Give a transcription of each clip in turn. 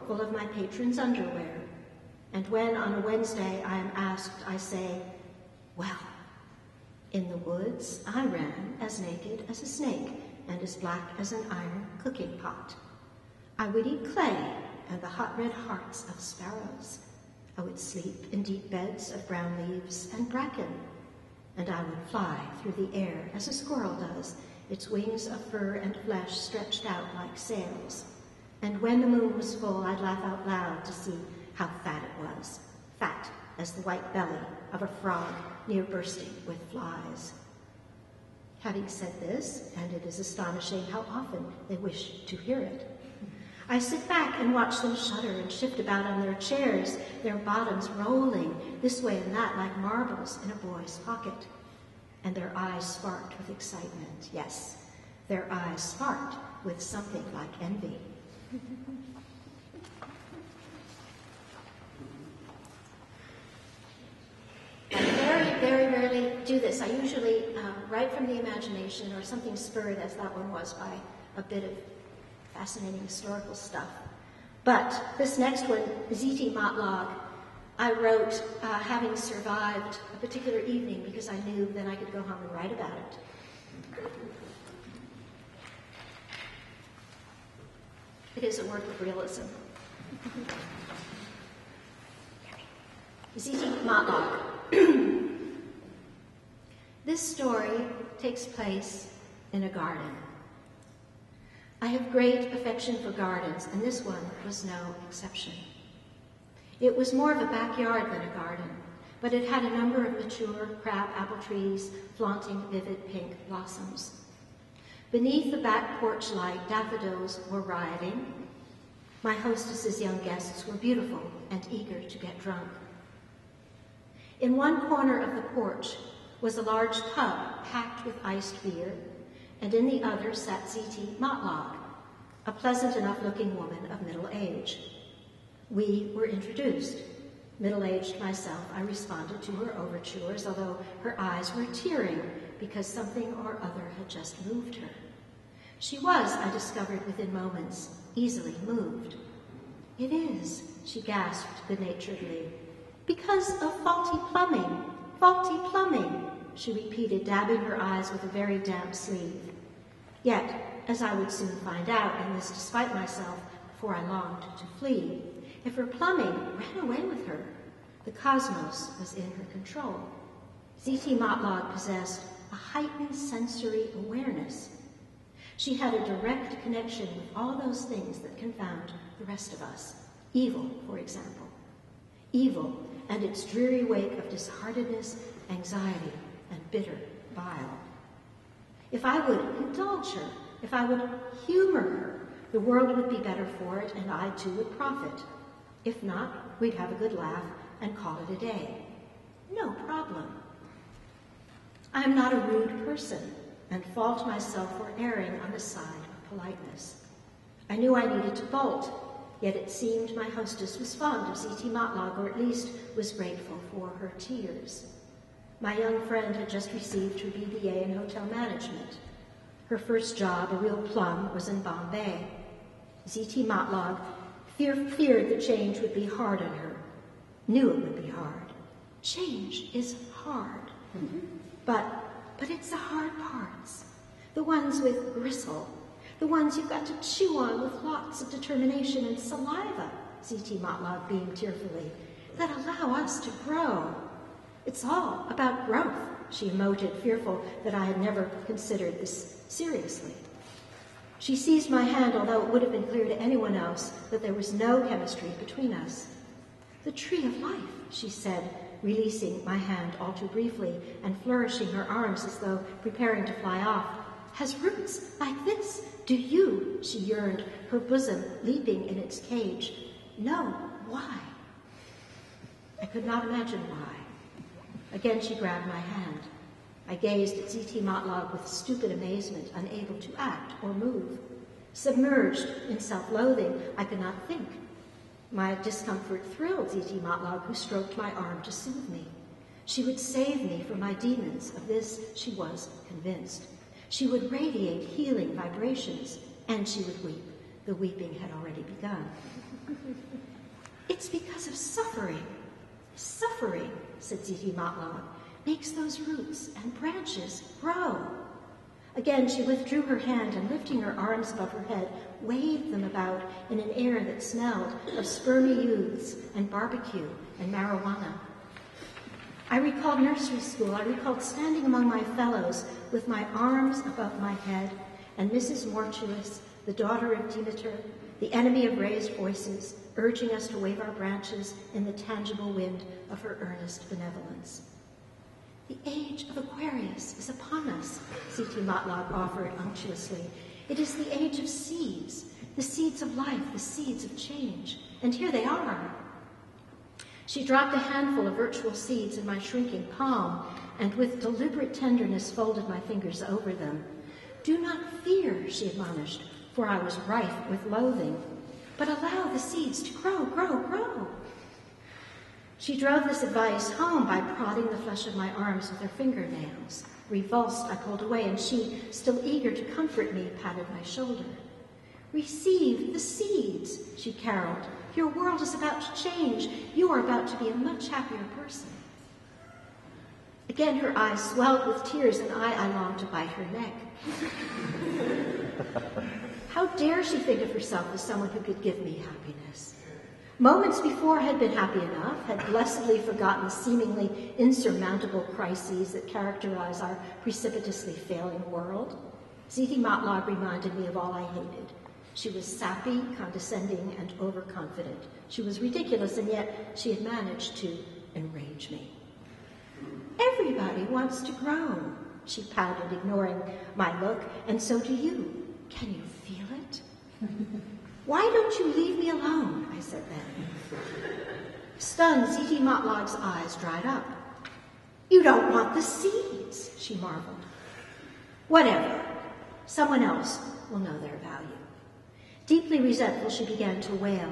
full of my patron's underwear. And when on a Wednesday I am asked, I say, well, in the woods I ran as naked as a snake and as black as an iron cooking pot. I would eat clay and the hot red hearts of sparrows. I would sleep in deep beds of brown leaves and bracken, and I would fly through the air as a squirrel does, its wings of fur and flesh stretched out like sails. And when the moon was full, I'd laugh out loud to see how fat it was, fat as the white belly of a frog near bursting with flies. Having said this, and it is astonishing how often they wish to hear it, I sit back and watch them shudder and shift about on their chairs, their bottoms rolling this way and that like marbles in a boy's pocket. And their eyes sparked with excitement. Yes, their eyes sparked with something like envy. I very rarely do this. I usually write from the imagination or something spurred, as that one was, by a bit of fascinating historical stuff. But this next one, Z.T. Motlog, I wrote having survived a particular evening because I knew then I could go home and write about it. It is a work of realism. Z.T. Motlog. This story takes place in a garden. I have great affection for gardens, and this one was no exception. It was more of a backyard than a garden, but it had a number of mature crab apple trees flaunting vivid pink blossoms. Beneath the back porch light, daffodils were rioting. My hostess's young guests were beautiful and eager to get drunk. In one corner of the porch was a large tub packed with iced beer, and in the other sat Z.T. Motlog, a pleasant enough-looking woman of middle age. We were introduced. Middle-aged myself, I responded to her overtures, although her eyes were tearing because something or other had just moved her. She was, I discovered within moments, easily moved. It is, she gasped good-naturedly, because of faulty plumbing, she repeated, dabbing her eyes with a very damp sleeve. Yet, as I would soon find out, and this despite myself, before I longed to flee, if her plumbing ran away with her, the cosmos was in her control. Z.T. Motlog possessed a heightened sensory awareness. She had a direct connection with all those things that confound the rest of us. Evil, for example. Evil and its dreary wake of disheartedness, anxiety, and bitter bile. If I would indulge her, if I would humor her, the world would be better for it, and I too would profit. If not, we'd have a good laugh and call it a day. No problem. I am not a rude person, and fault myself for erring on the side of politeness. I knew I needed to bolt, yet it seemed my hostess was fond of Z.T. Motlog, or at least was grateful for her tears. My young friend had just received her BBA in hotel management. Her first job, a real plum, was in Bombay. Z.T. Motlog feared the change would be hard on her, knew it would be hard. Change is hard. But it's the hard parts, the ones with gristle, the ones you've got to chew on with lots of determination and saliva, Z.T. Motlog beamed tearfully, that allow us to grow. It's all about growth, she emoted, fearful that I had never considered this seriously. She seized my hand, although it would have been clear to anyone else that there was no chemistry between us. The tree of life, she said, releasing my hand all too briefly and flourishing her arms as though preparing to fly off, has roots like this. Do you, she yearned, her bosom leaping in its cage, know why? I could not imagine why. Again she grabbed my hand. I gazed at Z.T. Motlog with stupid amazement, unable to act or move. Submerged in self-loathing, I could not think. My discomfort thrilled Z.T. Motlog, who stroked my arm to soothe me. She would save me from my demons. Of this she was convinced. She would radiate healing vibrations, and she would weep. The weeping had already begun. It's because of suffering. Suffering, said Ziti Matlog, makes those roots and branches grow. Again, she withdrew her hand and, lifting her arms above her head, waved them about in an air that smelled of spermy youths and barbecue and marijuana. I recalled nursery school. I recalled standing among my fellows with my arms above my head, and Mrs. Mortuus, the daughter of Demeter, the enemy of raised voices, urging us to wave our branches in the tangible wind of her earnest benevolence. The age of Aquarius is upon us, Ziti Matlog offered unctuously. It is the age of seeds, the seeds of life, the seeds of change. And here they are. She dropped a handful of virtual seeds in my shrinking palm and with deliberate tenderness folded my fingers over them. Do not fear, she admonished, for I was rife with loathing, but allow the seeds to grow, grow, grow. She drove this advice home by prodding the flesh of my arms with her fingernails. Revulsed, I pulled away, and she, still eager to comfort me, patted my shoulder. Receive the seeds, she caroled. Your world is about to change. You are about to be a much happier person. Again, her eyes swelled with tears, and I longed to bite her neck. How dare she think of herself as someone who could give me happiness? Moments before I had been happy enough, had blessedly forgotten the seemingly insurmountable crises that characterize our precipitously failing world. Ziti Matlog reminded me of all I hated. She was sappy, condescending, and overconfident. She was ridiculous, and yet she had managed to enrage me. Everybody wants to grow, she pouted, ignoring my look, and so do you. Can you feel it? Why don't you leave me alone? I said then. Stunned, Ziti Matlog's eyes dried up. You don't want the seeds, she marveled. Whatever. Someone else will know their value. Deeply resentful, she began to wail.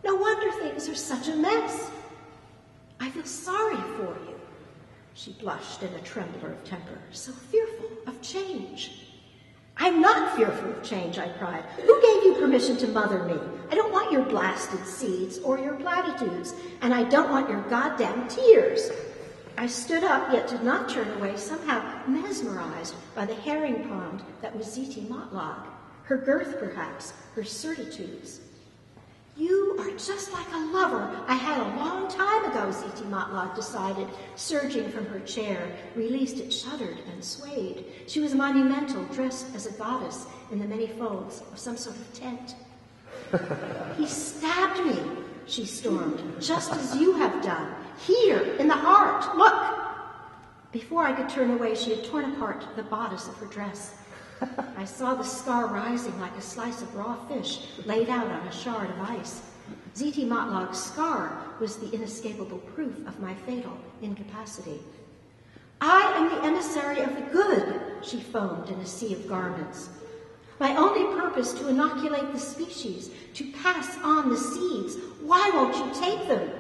No wonder things are such a mess. I feel sorry for you. She blushed in a trembler of temper, so fearful of change. I'm not fearful of change, I cried. Who gave you permission to mother me? I don't want your blasted seeds or your platitudes, and I don't want your goddamn tears. I stood up, yet did not turn away, somehow mesmerized by the herring pond that was Ziti Matlog, her girth perhaps, her certitudes. You are just like a lover I had a long time ago, Ziti Matlog decided, surging from her chair. Released, it shuddered and swayed. She was monumental, dressed as a goddess in the many folds of some sort of tent. He stabbed me, she stormed, just as you have done. Here, in the heart, look! Before I could turn away, she had torn apart the bodice of her dress. I saw the scar rising like a slice of raw fish laid out on a shard of ice. Ziti Matlog's scar was the inescapable proof of my fatal incapacity. I am the emissary of the good, she foamed in a sea of garments. My only purpose to inoculate the species, to pass on the seeds. Why won't you take them?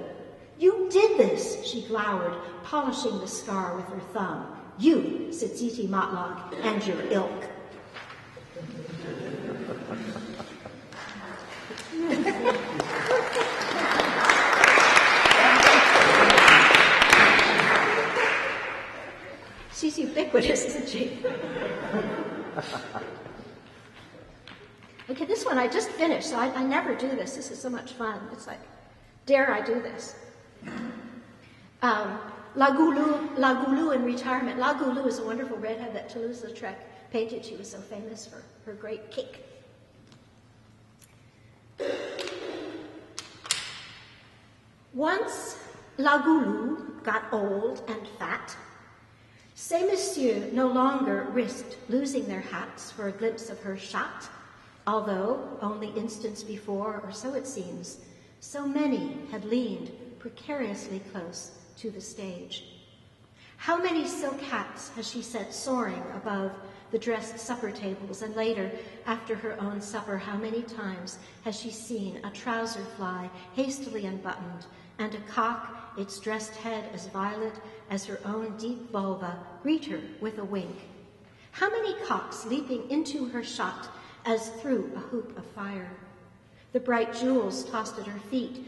You did this, she glowered, polishing the scar with her thumb. You, said Ziti Matlog, and your ilk. She's ubiquitous, isn't she? Okay, this one I just finished, so I never do this. This is so much fun. It's like, dare I do this? La Goulou in retirement. La Goulou is a wonderful redhead that Toulouse-Lautrec painted. She was so famous for her great kick. Once La Goulou got old and fat, ces messieurs no longer risked losing their hats for a glimpse of her chatte, although only instants before, or so it seems, so many had leaned precariously close to the stage. How many silk hats has she set soaring above the dressed supper tables, and later, after her own supper, how many times has she seen a trouser fly hastily unbuttoned, and a cock, its dressed head as violet as her own deep vulva, greet her with a wink? How many cocks leaping into her shot as through a hoop of fire? The bright jewels tossed at her feet,